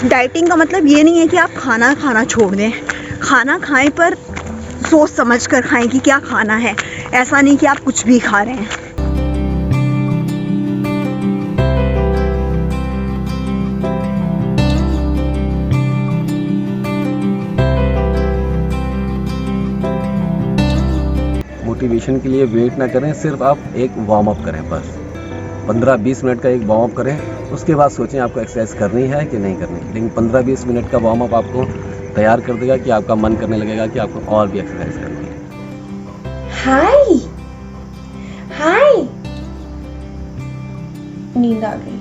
Dieting का मतलब ये नहीं है कि आप खाना खाना छोड़ दें। खाना खाएं पर सोच समझ कर खाएं कि क्या खाना है। ऐसा नहीं कि आप कुछ भी खा रहे हैं। मोटिवेशन के लिए वेट ना करें, सिर्फ आप एक वार्म अप करें बस। 15-20 मिनट का एक वार्म अप करें, उसके बाद सोचें आपको एक्सरसाइज करनी है कि नहीं करनी। लेकिन 15-20 मिनट का वार्म अप आपको तैयार कर देगा कि आपका मन करने लगेगा कि आपको और भी एक्सरसाइज करनी है। हाय हाय, नींद आ गई।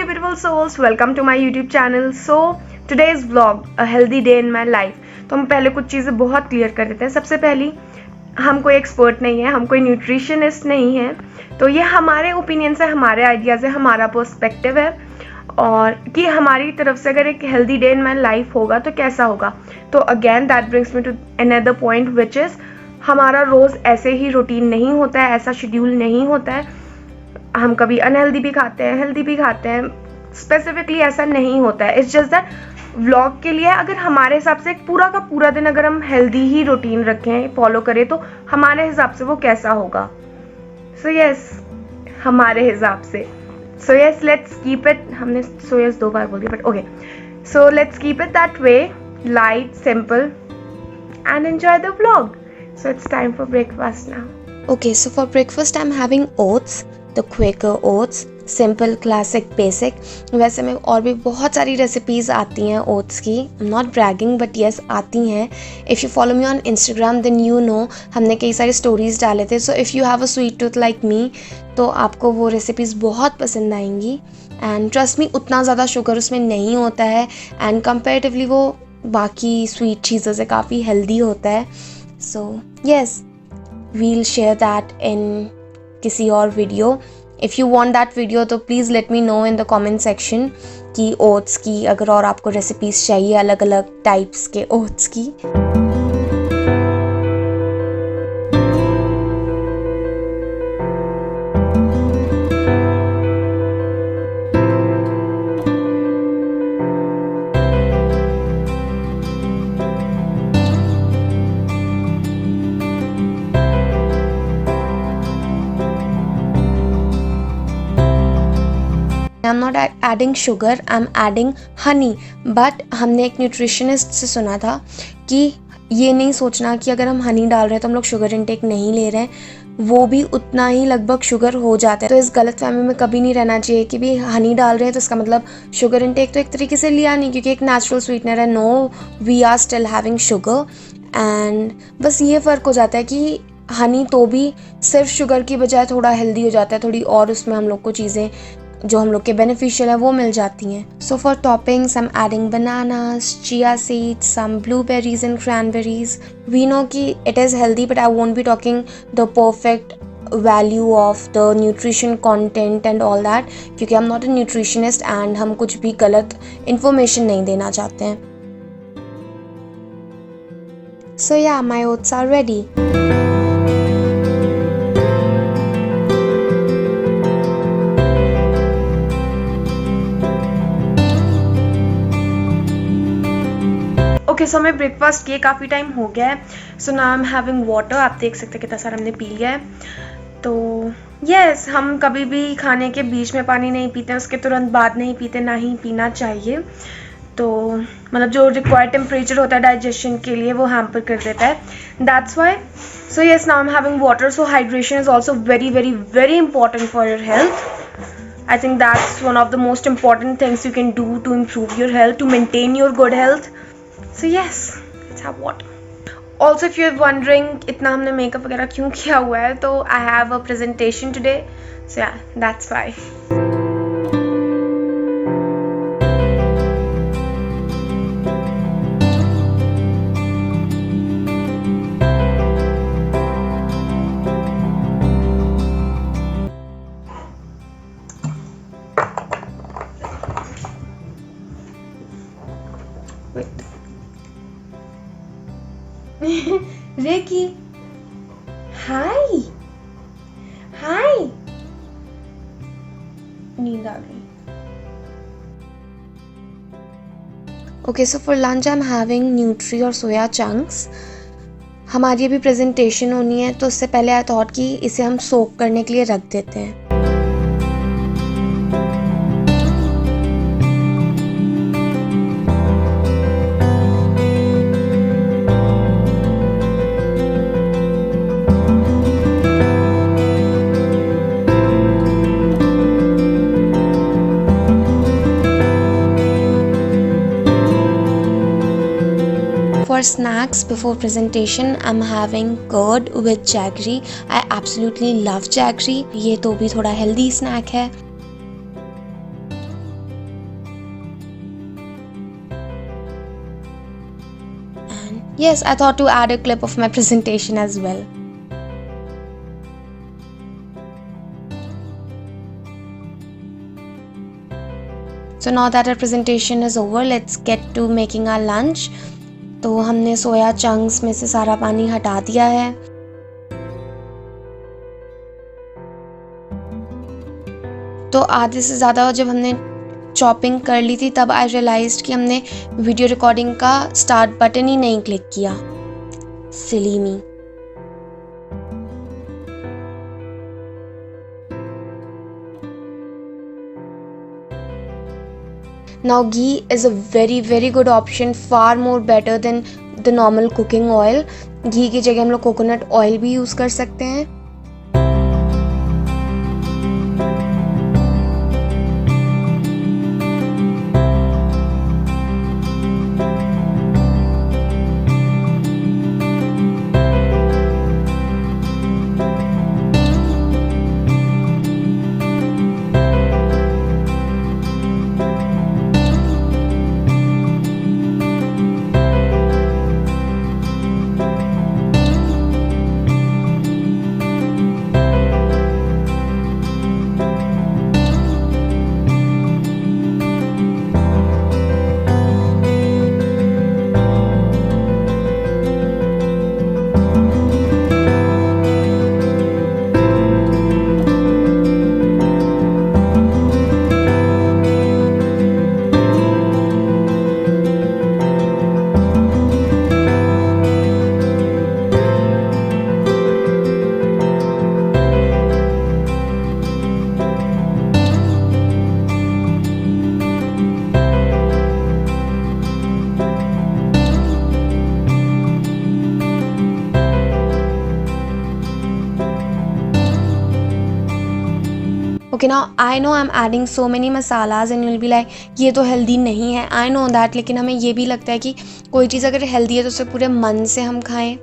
Beautiful souls, welcome to my YouTube channel. So today's vlog, a healthy day in my life. तो हम पहले कुछ चीज़ें बहुत क्लियर कर देते हैं। सबसे पहली, हम कोई एक्सपर्ट नहीं है, हम कोई न्यूट्रिशनिस्ट नहीं है, तो ये हमारे ओपिनियन से, हमारे आइडियाज़ है, हमारा पर्सपेक्टिव है, और कि हमारी तरफ से अगर एक healthy day in my life होगा तो कैसा होगा। तो again that brings me to another point which is, हमारा रोज़ ऐसे ही रूटीन नहीं होता है, ऐसा शेड्यूल नहीं होता है। हम कभी अनहेल्दी भी खाते हैं, हेल्दी भी खाते हैं, स्पेसिफिकली ऐसा नहीं होता है। इट्स जस्ट दैट व्लॉग के लिए अगर हमारे हिसाब से एक पूरा का पूरा दिन अगर हम हेल्दी ही रूटीन रखें, फॉलो करें, तो हमारे हिसाब से वो कैसा होगा। सो यस, हमारे हिसाब से। So yes, let's keep it, हमने सो यस 2 बार बोल दिया, but okay. So let's keep it that way, light, simple, and enjoy the vlog. So it's time for breakfast now. Okay, so for breakfast I'm having oats, the Quaker oats, simple, classic, basic. वैसे में और भी बहुत सारी recipes आती हैं oats की, I'm not bragging but yes आती हैं। If you follow me on Instagram then you know हमने कई सारी स्टोरीज़ डाले थे। So if you have a sweet tooth like me तो आपको वो रेसिपीज़ बहुत पसंद आएंगी। एंड ट्रस्ट मी, उतना ज़्यादा शुगर उसमें नहीं होता है, एंड कंपेरेटिवली वो बाकी स्वीट चीज़ों से काफ़ी हेल्दी होता है। So yes, we'll share that in किसी और video. If you want that video तो please let me know in the comment section कि ओट्स की अगर और आपको रेसिपीज़ चाहिए अलग अलग टाइप्स के ओट्स की। I'm not adding sugar, I'm adding honey. But हमने एक न्यूट्रिशनिस्ट से सुना था कि ये नहीं सोचना कि अगर हम हनी डाल रहे हैं तो हम लोग शुगर इनटेक नहीं ले रहे हैं, वो भी उतना ही लगभग शुगर हो जाता है। तो इस गलत फहमी में कभी नहीं रहना चाहिए कि भी हनी डाल रहे हैं तो इसका मतलब शुगर इनटेक तो एक तरीके से लिया नहीं, क्योंकि एक नेचुरल स्वीटनर है। No, we are still having sugar. And बस ये फ़र्क हो जाता है कि हनी तो भी सिर्फ शुगर की बजाय थोड़ा हेल्दी हो जाता है, थोड़ी और उसमें हम लोग को चीज़ें जो हम लोग के बेनिफिशियल है वो मिल जाती हैं। So for toppings I am adding bananas, chia seeds, some blueberries and cranberries. We know कि it is healthy but I won't be talking the perfect value of the nutrition content and all that, क्योंकि I am not a nutritionist and हम कुछ भी गलत information नहीं देना चाहते हैं। सो या, माई ओट्स आर रेडी। ओके, सो हमें ब्रेकफास्ट किए काफ़ी टाइम हो गया है। So now I am having water. आप देख सकते हैं कितना सारा हमने पी लिया है। तो यस, हम कभी भी खाने के बीच में पानी नहीं पीते, उसके तुरंत बाद नहीं पीते, ना ही पीना चाहिए। तो मतलब जो रिक्वायर्ड टेम्परेचर होता है डाइजेशन के लिए वो हैम्पर कर देता है, that's why. So yes, now I am having water. So hydration is also very very very important for your health. I think that's one of the most important things you can do to improve your health, to maintain your good health. So yes, let's have water. Also, if you're wondering इतना हमने makeup वगैरह क्यों किया हुआ है, तो I have a presentation today. So yeah, that's why. Ricky, hi hi. नींद आ गई। Okay, so for lunch I am having nutri और सोया चंक्स। हमारी अभी प्रेजेंटेशन होनी है, तो उससे पहले आई थॉट कि इसे हम सोक करने के लिए रख देते हैं। For snacks before presentation, I'm having curd with jaggery. I absolutely love jaggery. ये तो भी थोड़ा healthy snack है। And yes, I thought to add a clip of my presentation as well. So now that our presentation is over, let's get to making our lunch. तो हमने soya chunks में से सारा पानी हटा दिया है। तो आधे से ज़्यादा जब हमने चॉपिंग कर ली थी, तब आई रियलाइज्ड कि हमने वीडियो रिकॉर्डिंग का स्टार्ट बटन ही नहीं क्लिक किया। सिली मी। Now ghee is a very good option, far more better than the normal cooking oil. घी की जगह हम लोग कोकोनट ऑयल भी यूज़ कर सकते हैं। Okay, now I know I'm adding so many masalas and you'll be like ये तो हेल्दी नहीं है। I know that, लेकिन हमें ये भी लगता है कि कोई चीज़ अगर हेल्दी है तो उसे पूरे मन से हम खाएं।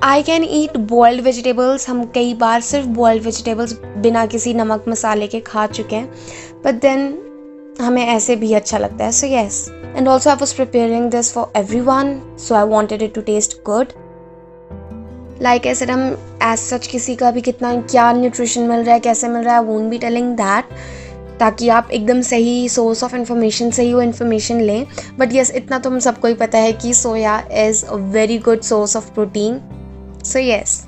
I can eat boiled vegetables, हम कई बार सिर्फ boiled vegetables बिना किसी नमक मसाले के खा चुके हैं, but then हमें ऐसे भी अच्छा लगता है। So yes, and also I was preparing this for everyone, so I wanted it to taste good. Like ऐसे हम एज सच किसी का भी कितना क्या न्यूट्रिशन मिल रहा है, कैसे मिल रहा है, वोंट बी टेलिंग दैट, ताकि आप एकदम सही सोर्स ऑफ इन्फॉर्मेशन से ही वो इन्फॉर्मेशन लें। बट यस, इतना तो हम सबको ही पता है कि soya is a very good source of protein. So yes.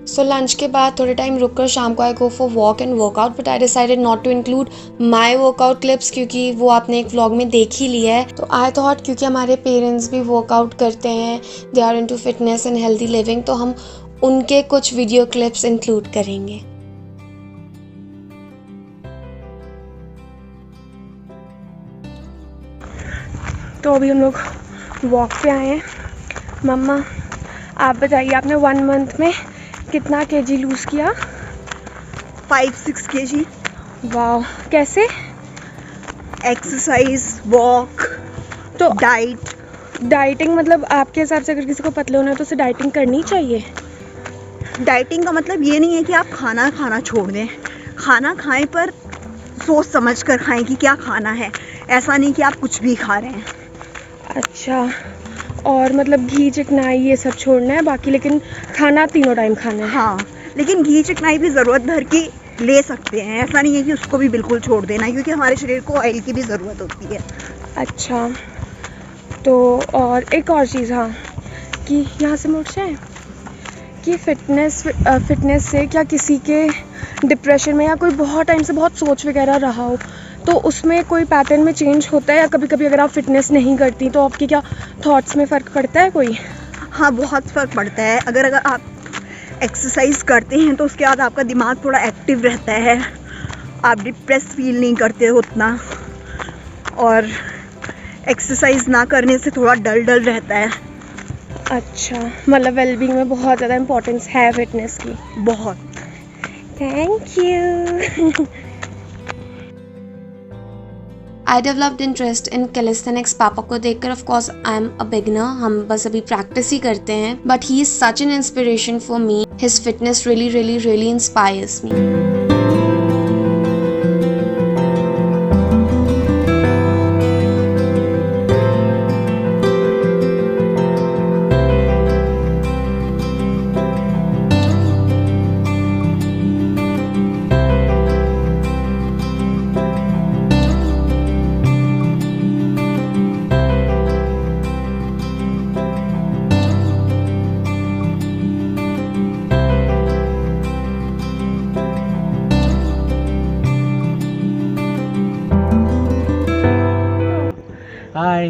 So lunch के बाद थोड़े टाइम रुक कर शाम को I go for walk and workout, but I decided not to include my workout clips क्योंकि वो आपने एक व्लॉग में देख ही लिया है। तो आई थॉट क्योंकि हमारे पेरेंट्स भी वर्कआउट करते हैं, they are into fitness and healthy living, तो हम उनके कुछ वीडियो क्लिप्स इंक्लूड करेंगे। तो अभी हम लोग वॉक पे आए हैं। मम्मा आप बताइए, आपने 1 मंथ में कितना केजी लूज़ किया? 5-6 kg। वाह, कैसे? एक्सरसाइज, वॉक, तो डाइट। डाइटिंग मतलब आपके हिसाब से अगर किसी को पतले होना है तो उसे डाइटिंग करनी चाहिए? डाइटिंग का मतलब ये नहीं है कि आप खाना खाना छोड़ दें। खाना खाएं पर सोच समझ कर खाएं कि क्या खाना है। ऐसा नहीं कि आप कुछ भी खा रहे हैं। अच्छा, और मतलब घी चिकनाई ये सब छोड़ना है बाकी, लेकिन खाना तीनों टाइम खाना है? हाँ, लेकिन घी चिकनाई भी ज़रूरत भर की ले सकते हैं। ऐसा नहीं है कि उसको भी बिल्कुल छोड़ देना, क्योंकि हमारे शरीर को ऑयल की भी ज़रूरत होती है। अच्छा, तो और एक और चीज़, हाँ, कि यहाँ से मुड़ जाए कि फिटनेस से क्या किसी के डिप्रेशन में या कोई बहुत टाइम से बहुत सोच वगैरह रहा हो तो उसमें कोई पैटर्न में चेंज होता है, या कभी कभी अगर आप फिटनेस नहीं करती तो आपके क्या थॉट्स में फ़र्क पड़ता है कोई? हाँ, बहुत फ़र्क पड़ता है। अगर आप एक्सरसाइज करते हैं तो उसके बाद आपका दिमाग थोड़ा एक्टिव रहता है, आप डिप्रेस फील नहीं करते हो उतना, और एक्सरसाइज ना करने से थोड़ा डल रहता है। अच्छा, मतलब वेलबींग में बहुत ज़्यादा इम्पोर्टेंस है फिटनेस की? बहुत। Thank you. I developed interest in calisthenics पापा को देखकर। Of course I am a beginner, हम बस अभी प्रैक्टिस ही करते हैं, but he is such an inspiration for me. His fitness really really really inspires me. Hi.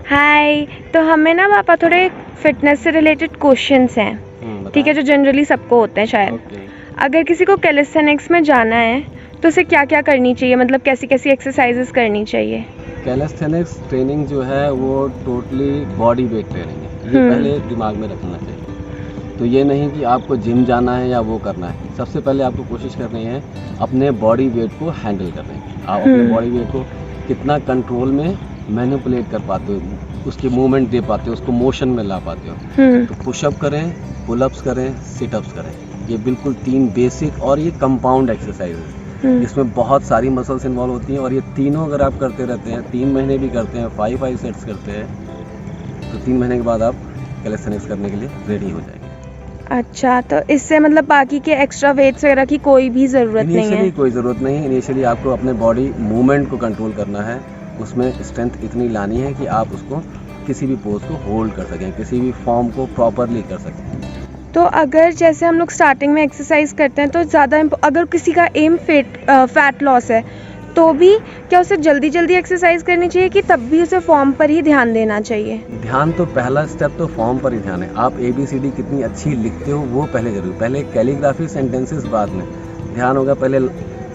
Hi, तो हमें ना पापा थोड़े फिटनेस से रिलेटेड क्वेश्चंस हैं, ठीक है, जो जनरली सबको होते हैं शायद। ओके। अगर किसी को कैलिस्थेनिक्स में जाना है तो उसे क्या क्या करनी चाहिए, मतलब कैसी कैसी एक्सरसाइजेस करनी चाहिए? कैलिस्थेनिक्स ट्रेनिंग जो है वो टोटली बॉडी वेट ट्रेनिंग है, ये पहले दिमाग में रखना चाहिए। तो ये नहीं कि आपको जिम जाना है या वो करना है। सबसे पहले आपको कोशिश करनी है अपने बॉडी वेट को हैंडल करने की। आप अपने बॉडी वेट को कितना कंट्रोल में मैनिपुलेट कर पाते हो, उसके मूवमेंट दे पाते हो, उसको मोशन में ला पाते हो। तो पुशअप करें, पुलअप्स करें, सिटअप्स करें। ये बिल्कुल 3 बेसिक और ये कंपाउंड एक्सरसाइज है, इसमें बहुत सारी मसल्स इन्वॉल्व होती हैं। और ये तीनों अगर आप करते रहते हैं, 3 महीने भी करते हैं, 5 सेट्स करते हैं, तो 3 महीने के बाद आप कैलिस्थेनिक्स करने के लिए रेडी हो जाएंगे। अच्छा, तो इससे मतलब बाकी के एक्स्ट्रा वेट्स वगैरह की कोई भी ज़रूरत नहीं है? इनिशियली कोई ज़रूरत नहीं है। इनिशियली आपको अपने बॉडी मूवमेंट को कंट्रोल करना है, उसमें स्ट्रेंथ इतनी लानी है कि आप उसको किसी भी पोज को होल्ड कर सकें, किसी भी फॉर्म को प्रॉपरली कर सकें। तो अगर जैसे हम लोग स्टार्टिंग में एक्सरसाइज करते हैं तो ज़्यादा अगर किसी का एम फैट लॉस है तो भी क्या उसे जल्दी जल्दी एक्सरसाइज करनी चाहिए कि तब भी उसे फॉर्म पर ही ध्यान देना चाहिए? ध्यान तो पहला स्टेप तो फॉर्म पर ही ध्यान है। आप ABCD कितनी अच्छी लिखते हो वो पहले जरूर, पहले कैलीग्राफी सेंटेंसेस बाद में ध्यान होगा। पहले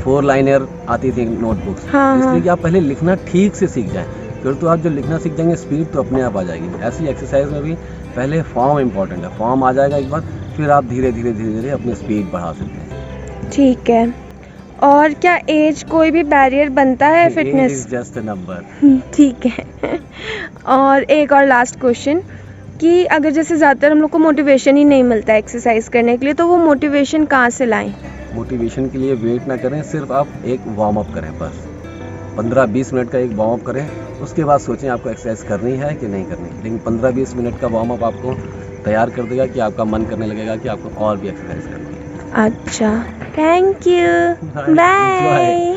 4 लाइनर आती थी नोटबुक्स, इसलिए कि आप पहले लिखना ठीक से सीख जाएं, फिर तो आप जो लिखना सीख जाएंगे स्पीड तो अपने आप आ जाएगी। ऐसी एक्सरसाइज में भी पहले फॉर्म इम्पॉर्टेंट है। फॉर्म आ जाएगा एक बार, फिर आप धीरे धीरे अपनी स्पीड बढ़ा सकते हैं। ठीक है, और क्या एज कोई भी बैरियर बनता है फिटनेस? Just a number. ठीक है। और एक और लास्ट क्वेश्चन कि अगर जैसे ज़्यादातर हम लोग को मोटिवेशन ही नहीं मिलता है एक्सरसाइज करने के लिए, तो वो मोटिवेशन कहाँ से लाएं? मोटिवेशन के लिए वेट ना करें, सिर्फ आप एक वार्म अप करें बस। 15-20 मिनट का एक वार्म अप करें, उसके बाद सोचें आपको एक्सरसाइज करनी है कि नहीं करनी। लेकिन 15-20 मिनट का वार्म अप आपको तैयार कर देगा कि आपका मन करने लगेगा कि आपको और भी एक्सरसाइज करनी है। अच्छा, thank you, bye.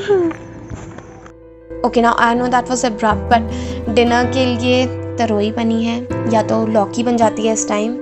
Okay, now I know that was abrupt, but dinner के लिए तरोई बनी है या तो लौकी बन जाती है इस time.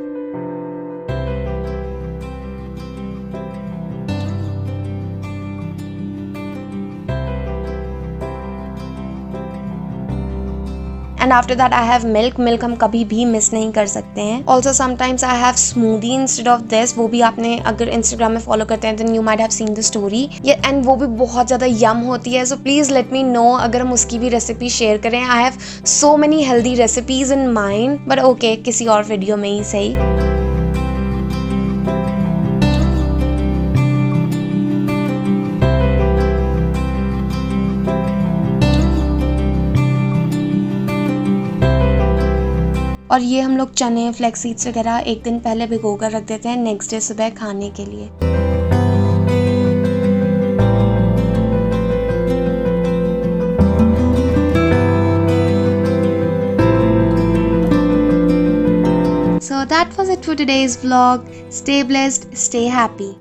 And after that I have milk हम कभी भी मिस नहीं कर सकते हैं. Also sometimes I have smoothie instead of this. वो भी आपने अगर इंस्टाग्राम में फॉलो करते हैं then you might have seen the story, and वो भी बहुत ज़्यादा यम होती है. So please let me know अगर हम उसकी भी रेसिपी शेयर करें. I have so many healthy recipes in mind, but okay किसी और वीडियो में ही सही. और ये हम लोग चने, फ्लैक्स सीड्स वगैरह एक दिन पहले भिगो कर रख देते हैं नेक्स्ट डे सुबह खाने के लिए. So that was it for today's vlog. Stay blessed, stay happy.